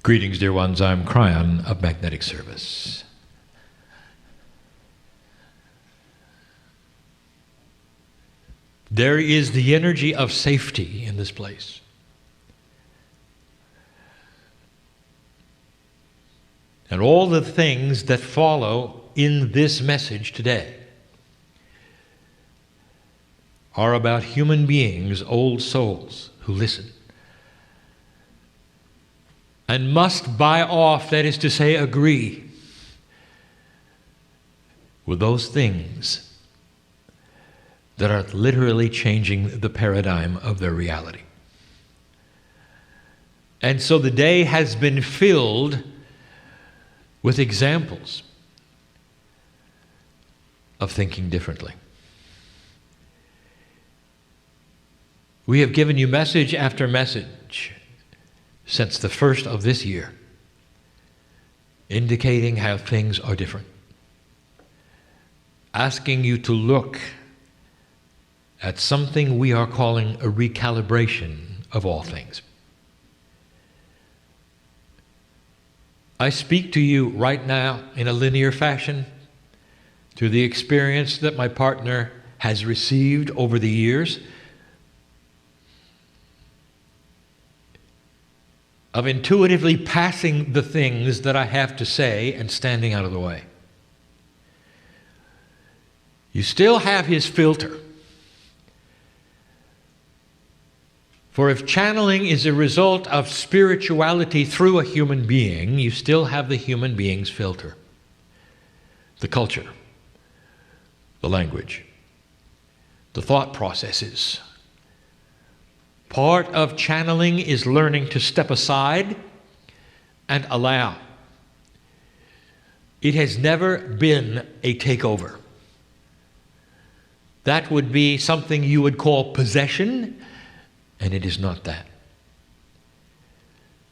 Greetings, dear ones. I'm Kryon of Magnetic Service. There is the energy of safety in this place. And all the things that follow in this message today are about human beings, old souls who listen and must buy off, that is to say, agree with those things that are literally changing the paradigm of their reality. And so the day has been filled with examples of thinking differently. We have given you message after message since the first of this year, indicating how things are different, asking you to look at something we are calling a recalibration of all things. I speak to you right now in a linear fashion through the experience that my partner has received over the years of intuitively passing the things that I have to say and standing out of the way. You still have his filter. For if channeling is a result of spirituality through a human being, you still have the human being's filter. The culture, the language, the thought processes. Part of channeling is learning to step aside and allow. It has never been a takeover. That would be something you would call possession, and it is not that.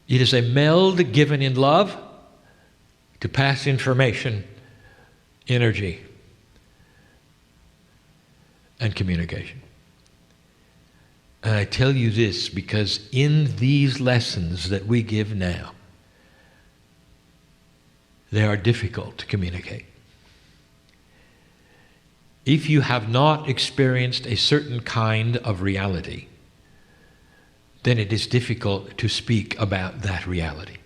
It is a meld given in love to pass information, energy, and communication. And I tell you this because in these lessons that we give now, they are difficult to communicate. If you have not experienced a certain kind of reality, then it is difficult to speak about that reality.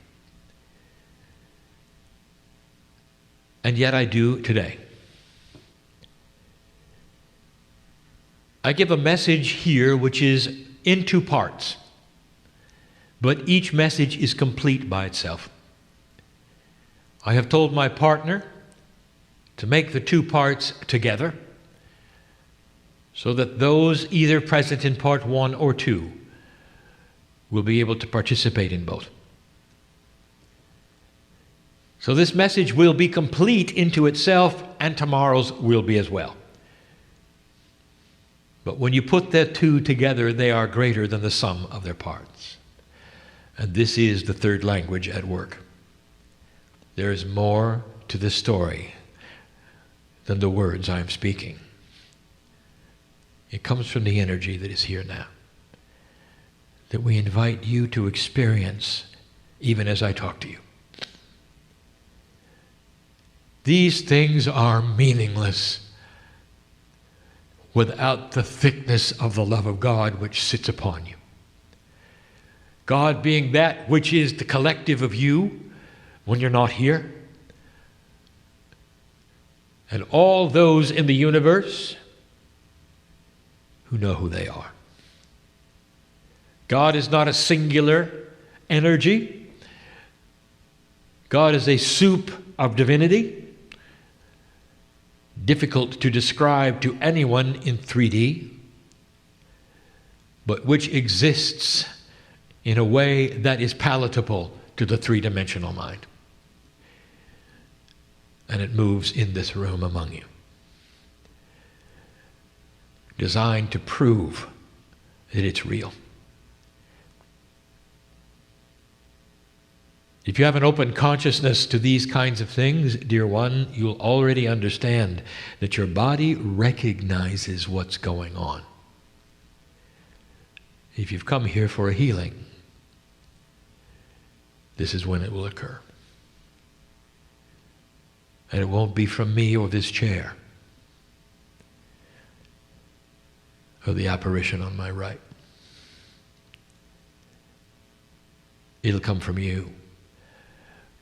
And yet I do today. I give a message here which is in two parts, but each message is complete by itself. I have told my partner to make the two parts together so that those either present in part 1 or 2 will be able to participate in both. So this message will be complete into itself, and tomorrow's will be as well. But when you put the two together, they are greater than the sum of their parts. And this is the third language at work. There is more to the story than the words I am speaking. It comes from the energy that is here now, that we invite you to experience even as I talk to you. These things are meaningless without the thickness of the love of God which sits upon you. God being that which is the collective of you when you're not here, and all those in the universe who know who they are. God is not a singular energy. God is a soup of divinity, difficult to describe to anyone in 3D, but which exists in a way that is palatable to the three-dimensional mind. And it moves in this room among you, designed to prove that it's real. If you have an open consciousness to these kinds of things, dear one, you'll already understand that your body recognizes what's going on. If you've come here for a healing, this is when it will occur. And it won't be from me or this chair or the apparition on my right. It'll come from you.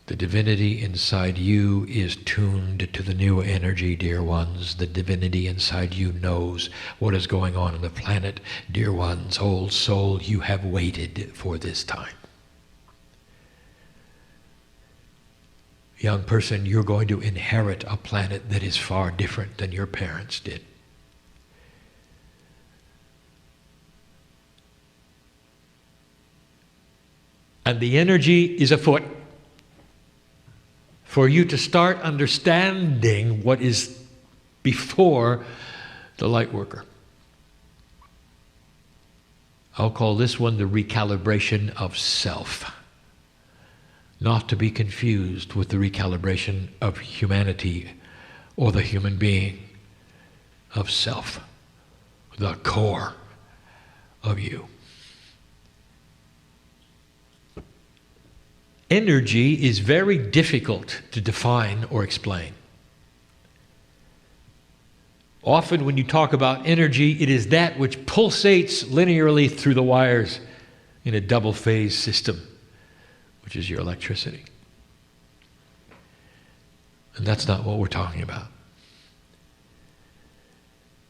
The divinity inside you is tuned to the new energy, dear ones. The divinity inside you knows what is going on the planet. Dear ones, old soul, you have waited for this time. Young person, you're going to inherit a planet that is far different than your parents did. And the energy is afoot for you to start understanding what is before the light worker. I'll call this one the recalibration of self. Not to be confused with the recalibration of humanity or the human being, of self, the core of you. Energy is very difficult to define or explain. Often when you talk about energy, it is that which pulsates linearly through the wires in a double-phase system, which is your electricity. And that's not what we're talking about.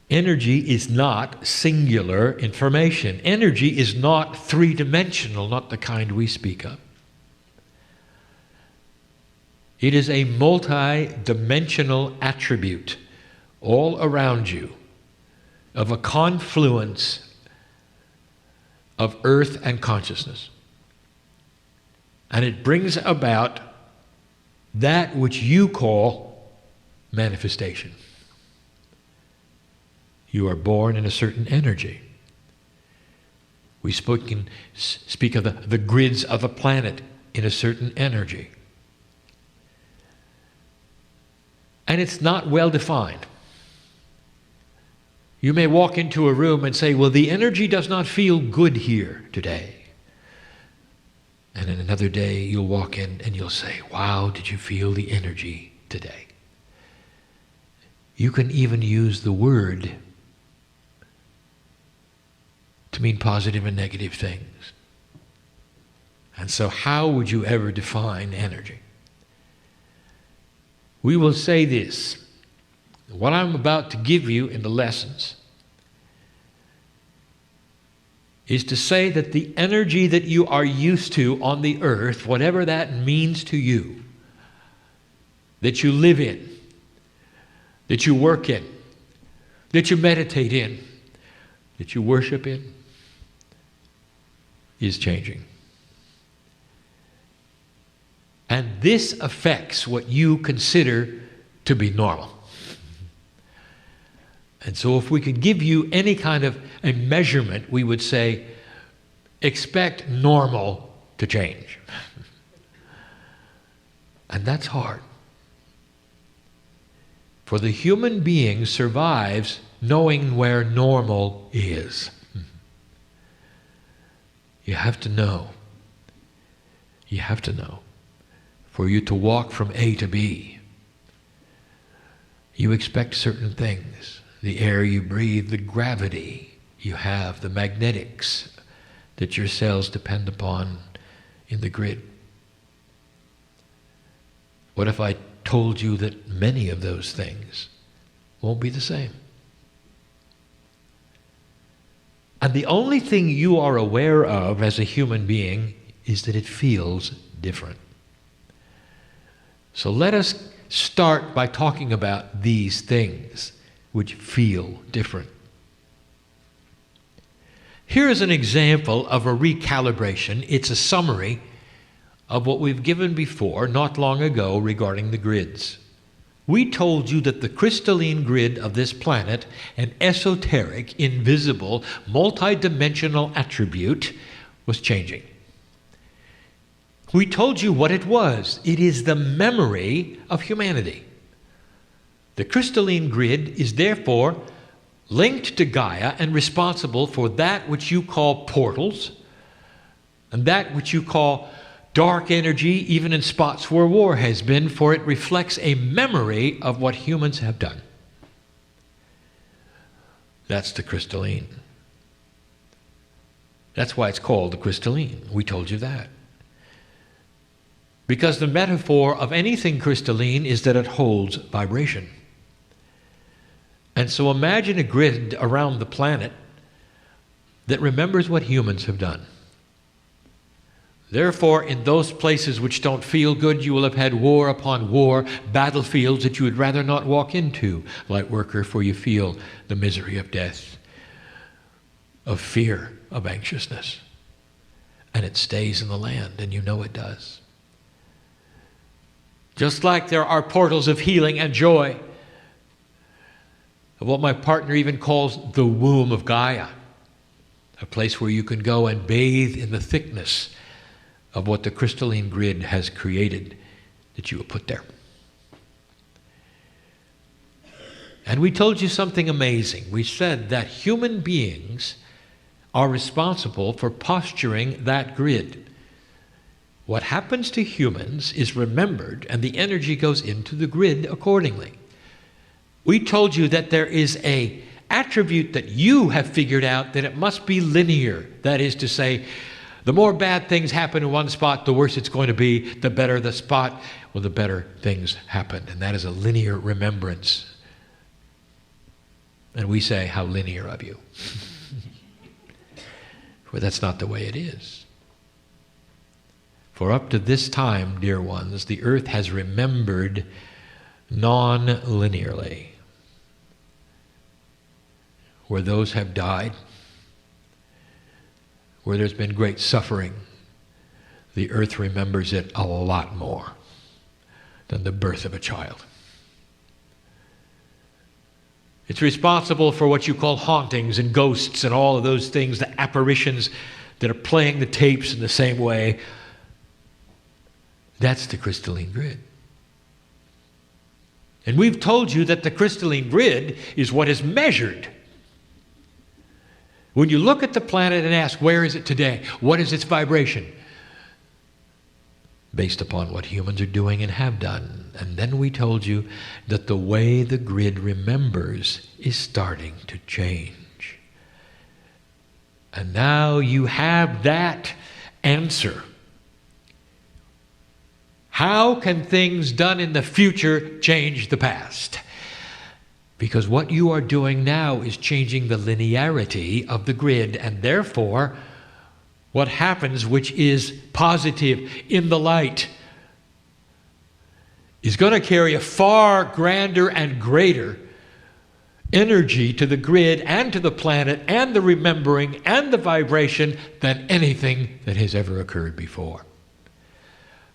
Energy is not singular information. Energy is not three-dimensional, not the kind we speak of. It is a multi-dimensional attribute all around you of a confluence of earth and consciousness. And it brings about that which you call manifestation. You are born in a certain energy. We speak of the grids of a planet in a certain energy. And it's not well defined. You may walk into a room and say, well, the energy does not feel good here today. And then another day you'll walk in and you'll say, wow, did you feel the energy today? You can even use the word to mean positive and negative things. And so how would you ever define energy? We will say this. What I'm about to give you in the lessons is to say that the energy that you are used to on the earth, whatever that means to you, that you live in, that you work in, that you meditate in, that you worship in, is changing. And this affects what you consider to be normal. And so if we could give you any kind of a measurement, we would say, expect normal to change. And that's hard. For the human being survives knowing where normal is. You have to know. You have to know. For you to walk from A to B, you expect certain things. The air you breathe, the gravity you have, the magnetics that your cells depend upon in the grid. What if I told you that many of those things won't be the same? And the only thing you are aware of as a human being is that it feels different. So let us start by talking about these things which feel different. Here is an example of a recalibration. It's a summary of what we've given before, not long ago, regarding the grids. We told you that the crystalline grid of this planet, an esoteric, invisible, multidimensional attribute, was changing. We told you what it was. It is the memory of humanity. The crystalline grid is therefore linked to Gaia and responsible for that which you call portals and that which you call dark energy, even in spots where war has been, for it reflects a memory of what humans have done. That's the crystalline. That's why it's called the crystalline. We told you that. Because the metaphor of anything crystalline is that it holds vibration. And so imagine a grid around the planet that remembers what humans have done. Therefore, in those places which don't feel good, you will have had war upon war, battlefields that you would rather not walk into, light worker, for you feel the misery of death, of fear, of anxiousness. And it stays in the land, and you know it does. Just like there are portals of healing and joy, of what my partner even calls the womb of Gaia, a place where you can go and bathe in the thickness of what the crystalline grid has created that you will put there. And we told you something amazing. We said that human beings are responsible for posturing that grid. What happens to humans is remembered, and the energy goes into the grid accordingly. We told you that there is an attribute that you have figured out, that it must be linear. That is to say, the more bad things happen in one spot, the worse it's going to be. The better the spot, well, the better things happen. And that is a linear remembrance. And we say, how linear of you. Well, that's not the way it is. For up to this time, dear ones, the earth has remembered non-linearly. Where those have died, where there's been great suffering, the earth remembers it a lot more than the birth of a child. It's responsible for what you call hauntings and ghosts and all of those things, the apparitions that are playing the tapes in the same way. That's the crystalline grid. And we've told you that the crystalline grid is what is measured. When you look at the planet and ask, where is it today? What is its vibration? Based upon what humans are doing and have done. And then we told you that the way the grid remembers is starting to change. And now you have that answer. How can things done in the future change the past? Because what you are doing now is changing the linearity of the grid, and therefore, what happens, which is positive in the light, is going to carry a far grander and greater energy to the grid and to the planet and the remembering and the vibration than anything that has ever occurred before.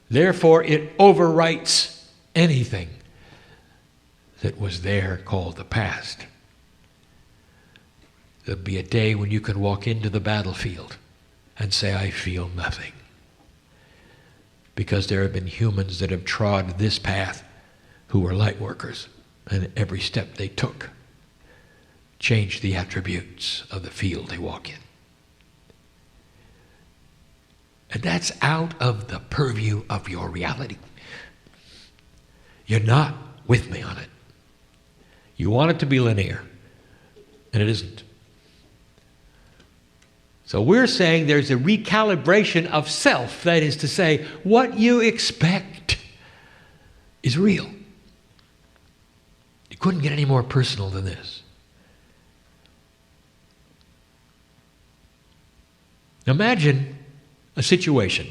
Therefore, it overwrites anything that was there called the past. There'll be a day when you can walk into the battlefield and say, I feel nothing. Because there have been humans that have trod this path who were light workers, and every step they took changed the attributes of the field they walk in. And that's out of the purview of your reality. You're not with me on it. You want it to be linear, and it isn't. So we're saying there's a recalibration of self. That is to say, what you expect is real. You couldn't get any more personal than this. Imagine a situation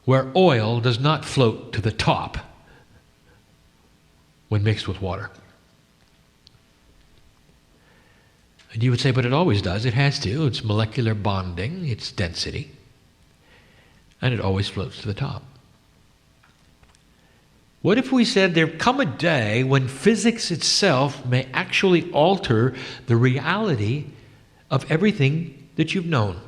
where oil does not float to the top when mixed with water. And you would say, but it always does. It has to. It's molecular bonding. It's density. And it always floats to the top. What if we said there come a day when physics itself may actually alter the reality of everything that you've known?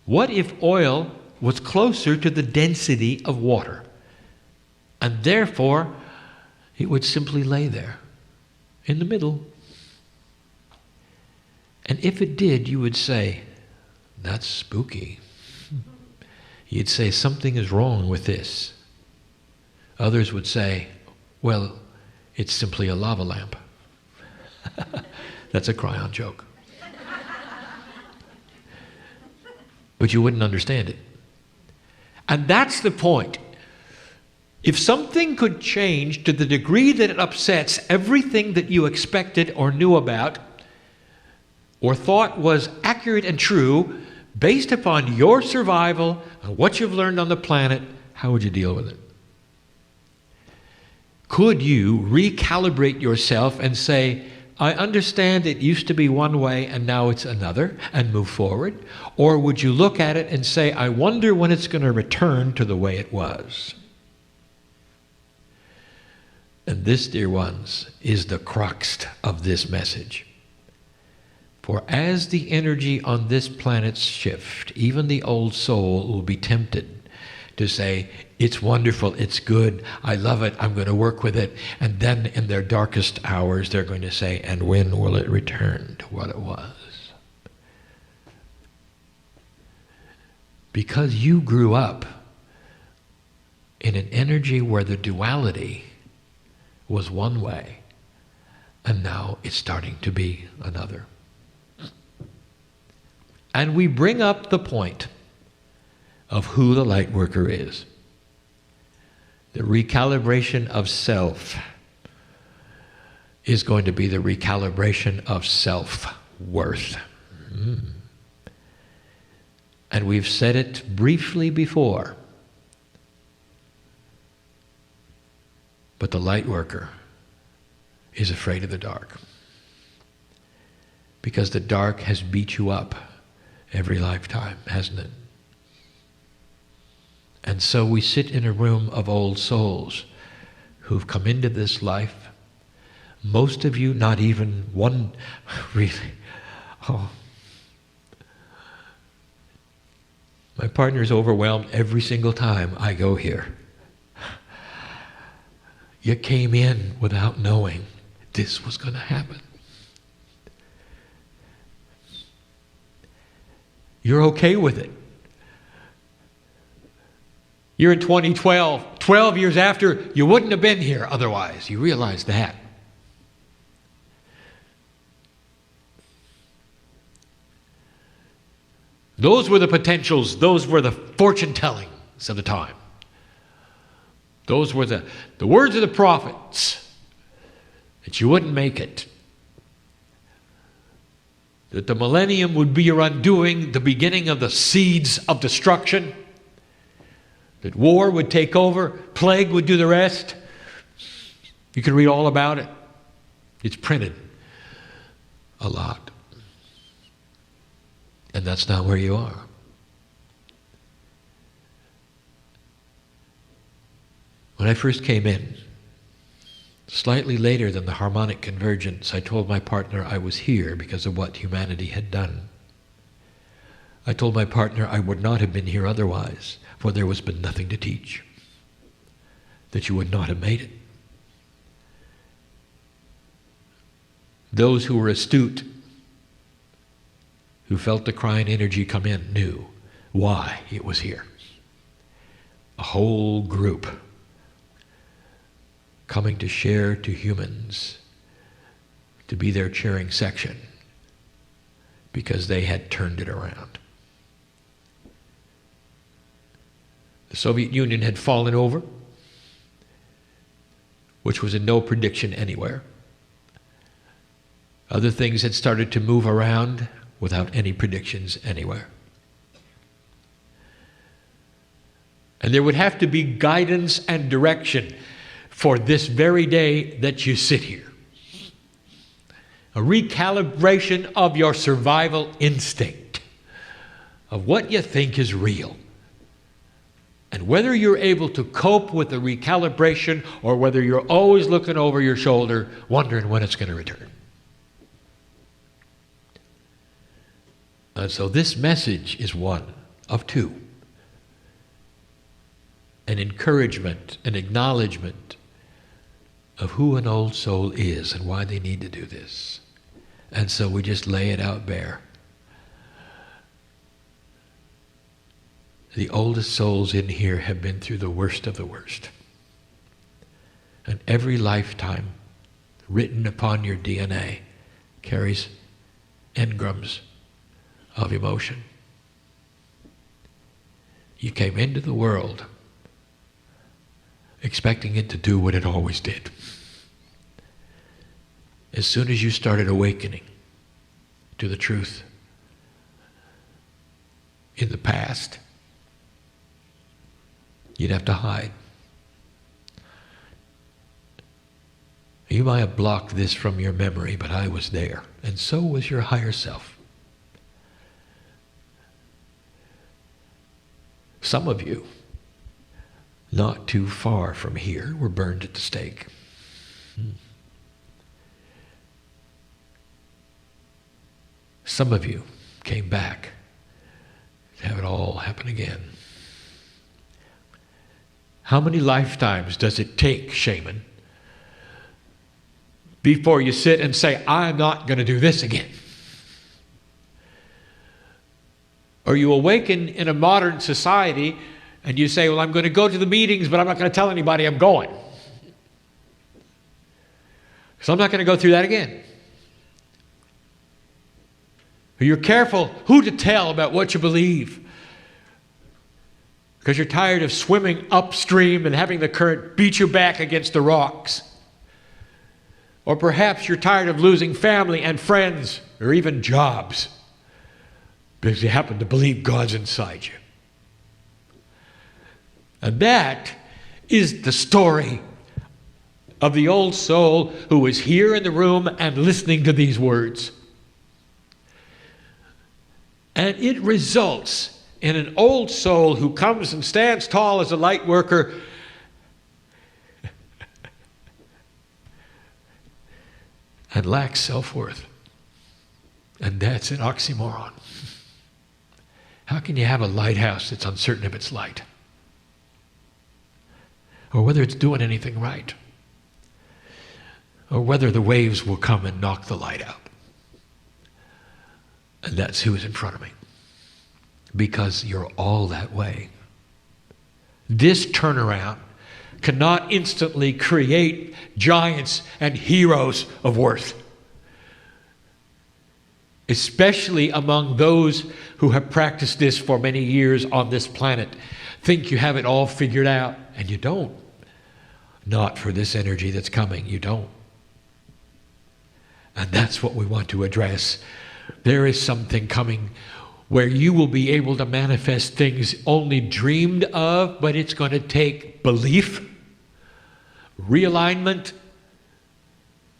What if oil was closer to the density of water? And therefore, it would simply lay there in the middle. And if it did, you would say, that's spooky. you'd say something is wrong with this. Others would say, well, it's simply a lava lamp. That's a Kryon joke. But you wouldn't understand it. And that's the point. If something could change to the degree that it upsets everything that you expected or knew about, or thought was accurate and true, based upon your survival and what you've learned on the planet, how would you deal with it? Could you recalibrate yourself and say, I understand it used to be one way and now it's another, and move forward? Or would you look at it and say, I wonder when it's going to return to the way it was? And this, dear ones, is the crux of this message. For as the energy on this planet shifts, even the old soul will be tempted to say, it's wonderful, it's good, I love it, I'm going to work with it. And then in their darkest hours, they're going to say, and when will it return to what it was? Because you grew up in an energy where the duality was one way, and now it's starting to be another. And we bring up the point of who the light worker is. The recalibration of self is going to be the recalibration of self-worth. And we've said it briefly before. But the light worker is afraid of the dark. Because the dark has beat you up every lifetime, hasn't it? And so we sit in a room of old souls who've come into this life. Most of you, not even one, really. Oh. My partner is overwhelmed every single time I go here. You came in without knowing this was going to happen. You're okay with it. You're in 2012, 12 years after, you wouldn't have been here otherwise. You realize that. Those were the potentials, those were the fortune tellings of the time. Those were the words of the prophets, that you wouldn't make it. That the millennium would be your undoing, the beginning of the seeds of destruction. That war would take over, plague would do the rest. You can read all about it. It's printed a lot. And that's not where you are. When I first came in, slightly later than the harmonic convergence, I told my partner I was here because of what humanity had done. I told my partner I would not have been here otherwise, for there was been nothing to teach, that you would not have made it. Those who were astute, who felt the Kryon energy come in, knew why it was here. A whole group coming to share to humans, to be their cheering section, because they had turned it around. The Soviet Union had fallen over, which was in no prediction anywhere. Other things had started to move around without any predictions anywhere. And there would have to be guidance and direction for this very day that you sit here. A recalibration of your survival instinct, of what you think is real. And whether you're able to cope with the recalibration or whether you're always looking over your shoulder, wondering when it's going to return. And so this message is one of two. An encouragement, an acknowledgement of who an old soul is and why they need to do this. And so we just lay it out bare. The oldest souls in here have been through the worst of the worst. And every lifetime written upon your DNA carries engrams of emotion. You came into the world expecting it to do what it always did. As soon as you started awakening to the truth in the past, you'd have to hide. You might have blocked this from your memory, but I was there, and so was your higher self. Some of you, not too far from here, were burned at the stake. Some of you came back to have it all happen again. How many lifetimes does it take, shaman, before you sit and say, I'm not going to do this again? Or you awaken in a modern society and you say, well, I'm going to go to the meetings, but I'm not going to tell anybody I'm going. So I'm not going to go through that again. Or you're careful who to tell about what you believe, because you're tired of swimming upstream and having the current beat you back against the rocks. Or perhaps you're tired of losing family and friends, or even jobs, because you happen to believe God's inside you. And that is the story of the old soul who was here in the room and listening to these words. And it results in an old soul who comes and stands tall as a light worker and lacks self-worth. And that's an oxymoron. How can you have a lighthouse that's uncertain of its light? Or whether it's doing anything right? Or whether the waves will come and knock the light out? And that's who is in front of me. Because you're all that way. This turnaround cannot instantly create giants and heroes of worth. Especially among those who have practiced this for many years on this planet. Think you have it all figured out, and you don't. Not for this energy that's coming, you don't. And that's what we want to address. There is something coming where you will be able to manifest things only dreamed of, but it's going to take belief, realignment,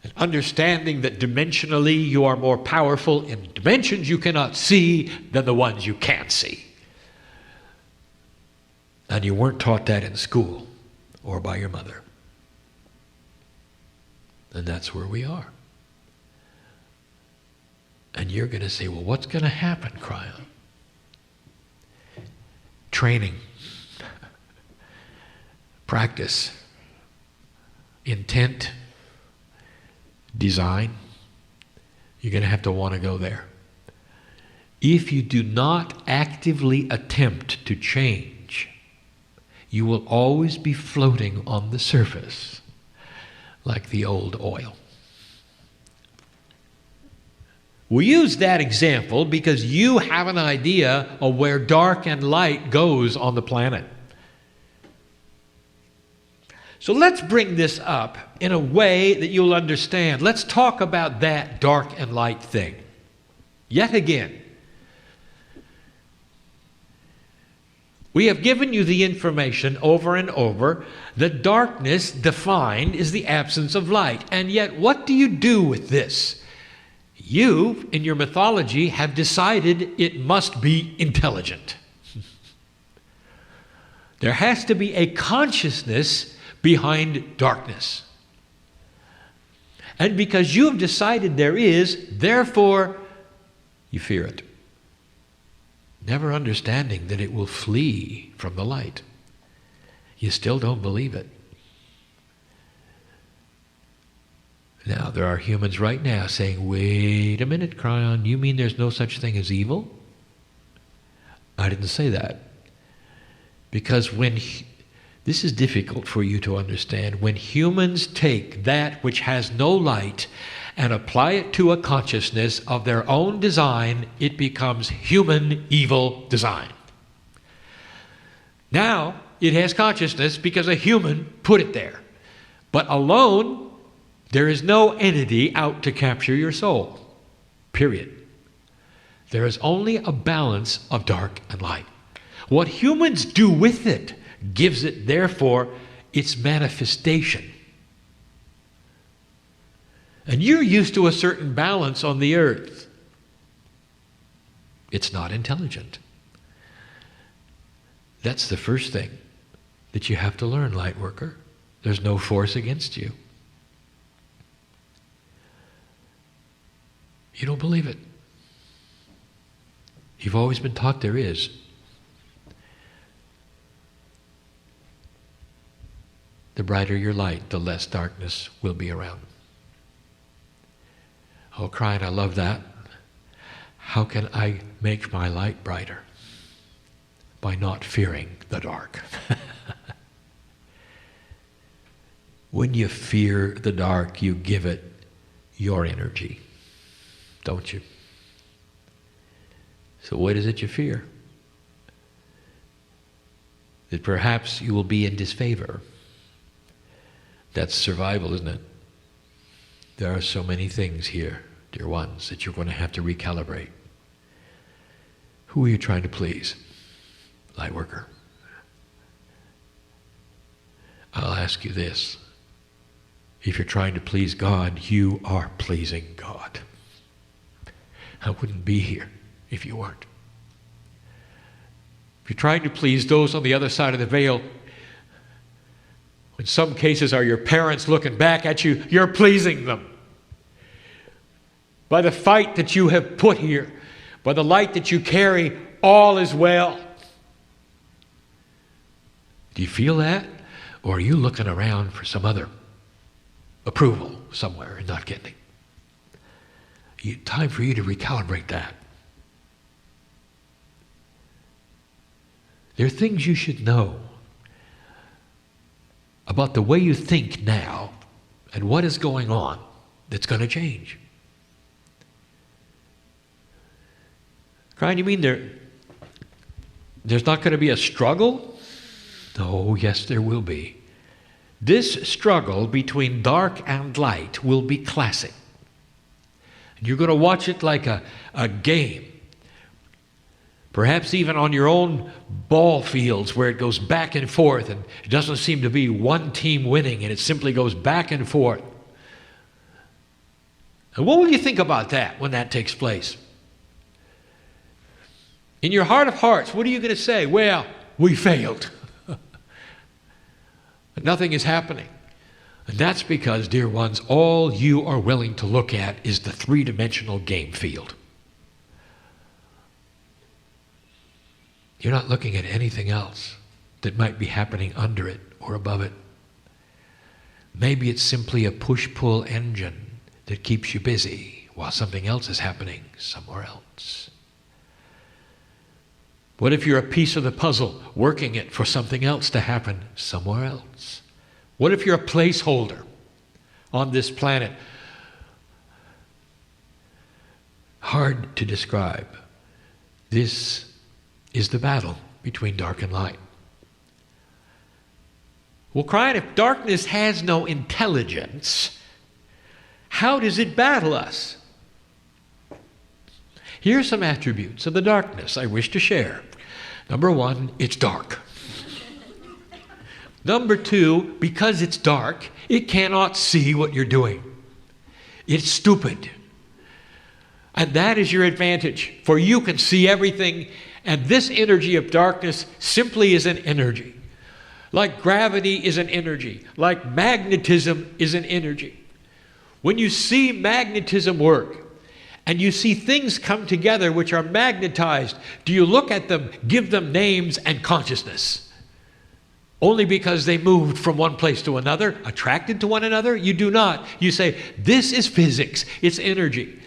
and understanding that dimensionally you are more powerful in dimensions you cannot see than the ones you can see. And you weren't taught that in school or by your mother. And that's where we are. And you're going to say, well, what's going to happen, Kryon? Training, practice, intent, design. You're going to have to want to go there. If you do not actively attempt to change, you will always be floating on the surface like the old oil. We use that example because you have an idea of where dark and light goes on the planet. So let's bring this up in a way that you'll understand. Let's talk about that dark and light thing. Yet again, we have given you the information over and over that darkness defined is the absence of light. And yet, what do you do with this? You, in your mythology, have decided it must be intelligent. There has to be a consciousness behind darkness. And because you have decided there is, therefore, you fear it. Never understanding that it will flee from the light. You still don't believe it. Now, there are humans right now saying, wait a minute, Kryon, you mean there's no such thing as evil? I didn't say that. Because this is difficult for you to understand. When humans take that which has no light and apply it to a consciousness of their own design, it becomes human evil design. Now, it has consciousness because a human put it there. But alone, there is no entity out to capture your soul. Period. There is only a balance of dark and light. What humans do with it gives it, therefore, its manifestation. And you're used to a certain balance on the earth. It's not intelligent. That's the first thing that you have to learn, light worker. There's no force against you. You don't believe it. You've always been taught there is. The brighter your light, the less darkness will be around. Oh, Kryon, I love that. How can I make my light brighter? By not fearing the dark. When you fear the dark, you give it your energy, don't you? So what is it you fear? That perhaps you will be in disfavor. That's survival, isn't it? There are so many things here, dear ones, that you're going to have to recalibrate. Who are you trying to please? Light worker. I'll ask you this. If you're trying to please God, you are pleasing God. I wouldn't be here if you weren't. If you're trying to please those on the other side of the veil, in some cases are your parents looking back at you, you're pleasing them. By the fight that you have put here, by the light that you carry, all is well. Do you feel that? Or are you looking around for some other approval somewhere and not getting it? Time for you to recalibrate that. There are things you should know about the way you think now and what is going on that's going to change. Kryon, you mean there's not going to be a struggle? No, yes, there will be. This struggle between dark and light will be classic. And you're going to watch it like a game. Perhaps even on your own ball fields where it goes back and forth and it doesn't seem to be one team winning and it simply goes back and forth. And what will you think about that when that takes place? In your heart of hearts, what are you going to say? Well, we failed. Nothing is happening. And that's because, dear ones, all you are willing to look at is the three-dimensional game field. You're not looking at anything else that might be happening under it or above it. Maybe it's simply a push-pull engine that keeps you busy while something else is happening somewhere else. What if you're a piece of the puzzle working it for something else to happen somewhere else? What if you're a placeholder on this planet? Hard to describe. This is the battle between dark and light. Well, Kryon, if darkness has no intelligence, how does it battle us? Here are some attributes of the darkness I wish to share. Number one, it's dark. Number two, because it's dark, it cannot see what you're doing. It's stupid. And that is your advantage, for you can see everything, and this energy of darkness simply is an energy. Like gravity is an energy, like magnetism is an energy. When you see magnetism work, and you see things come together which are magnetized, do you look at them, give them names and consciousness? Only because they moved from one place to another, attracted to one another? You do not. You say, this is physics, it's energy.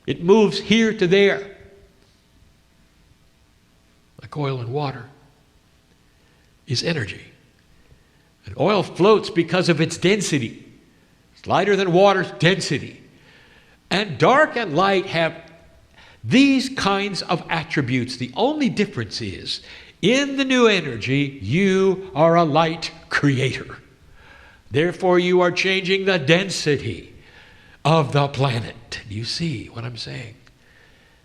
It moves here to there, like oil and water. is energy. And oil floats because of its density. It's lighter than water's density. And dark and light have these kinds of attributes. The only difference is, in the new energy, you are a light creator. Therefore, you are changing the density of the planet. You see what I'm saying?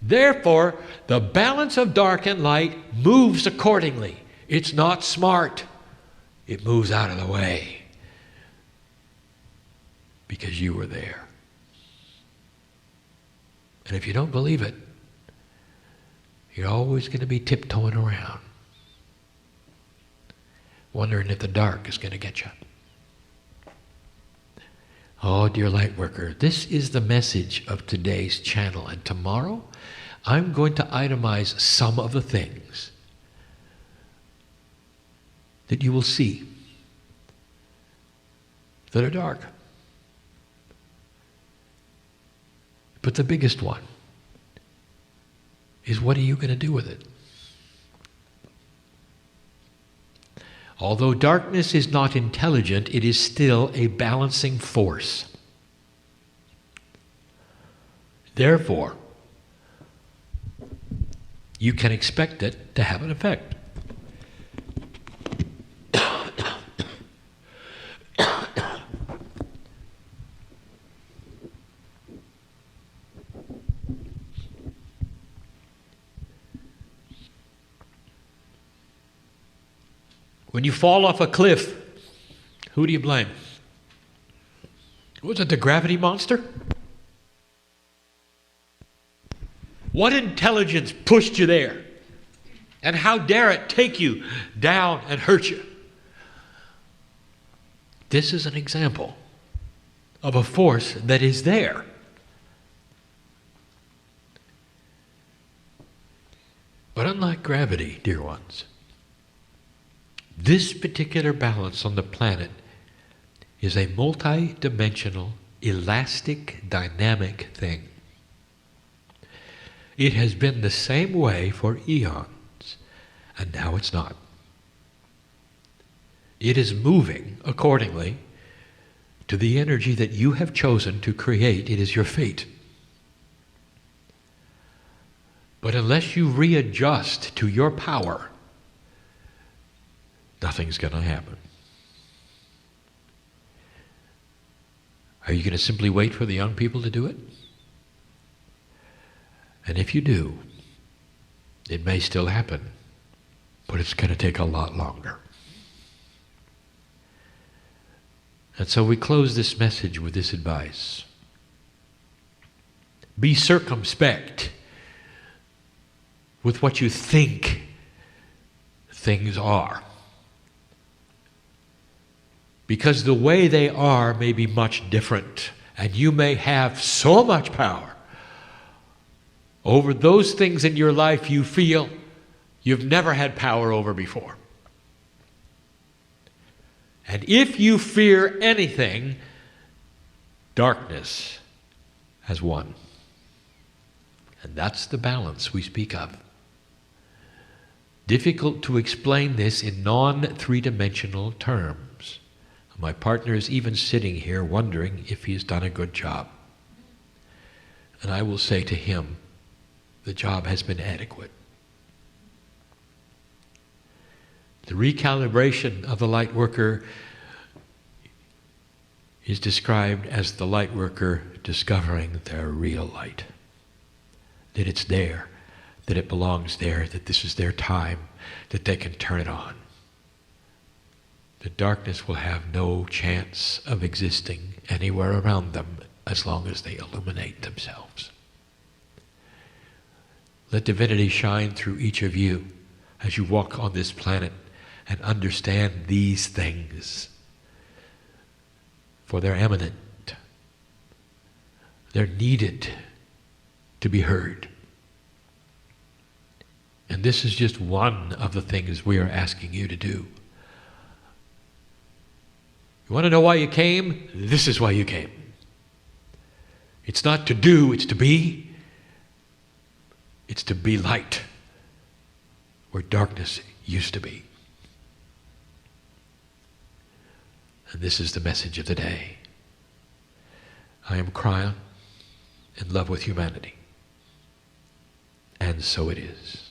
Therefore, the balance of dark and light moves accordingly. It's not smart. It moves out of the way because you were there. And if you don't believe it, you're always going to be tiptoeing around, wondering if the dark is going to get you. Oh, dear light worker, this is the message of today's channel. And tomorrow, I'm going to itemize some of the things that you will see that are dark. But the biggest one is, what are you going to do with it? Although darkness is not intelligent, it is still a balancing force. Therefore, you can expect it to have an effect. When you fall off a cliff, who do you blame? Was it the gravity monster? What intelligence pushed you there? And how dare it take you down and hurt you? This is an example of a force that is there. But unlike gravity, dear ones, this particular balance on the planet is a multi-dimensional, elastic, dynamic thing. It has been the same way for eons, and now it's not. It is moving accordingly to the energy that you have chosen to create. It is your fate. But unless you readjust to your power, nothing's going to happen. Are you going to simply wait for the young people to do it? And if you do, it may still happen, but it's going to take a lot longer. And so we close this message with this advice. Be circumspect with what you think things are, because the way they are may be much different, and you may have so much power over those things in your life you feel you've never had power over before. And if you fear anything, darkness has won. And that's the balance we speak of. Difficult to explain this in non-three-dimensional terms. My partner is even sitting here wondering if he's done a good job. And I will say to him, the job has been adequate. The recalibration of the light worker is described as the light worker discovering their real light. That it's there, that it belongs there, that this is their time, that they can turn it on. The darkness will have no chance of existing anywhere around them as long as they illuminate themselves. Let divinity shine through each of you as you walk on this planet and understand these things. For they're eminent. They're needed to be heard. And this is just one of the things we are asking you to do. You want to know why you came? This is why you came. It's not to do, it's to be. It's to be light where darkness used to be. And this is the message of the day. I am Kryon, in love with humanity. And so it is.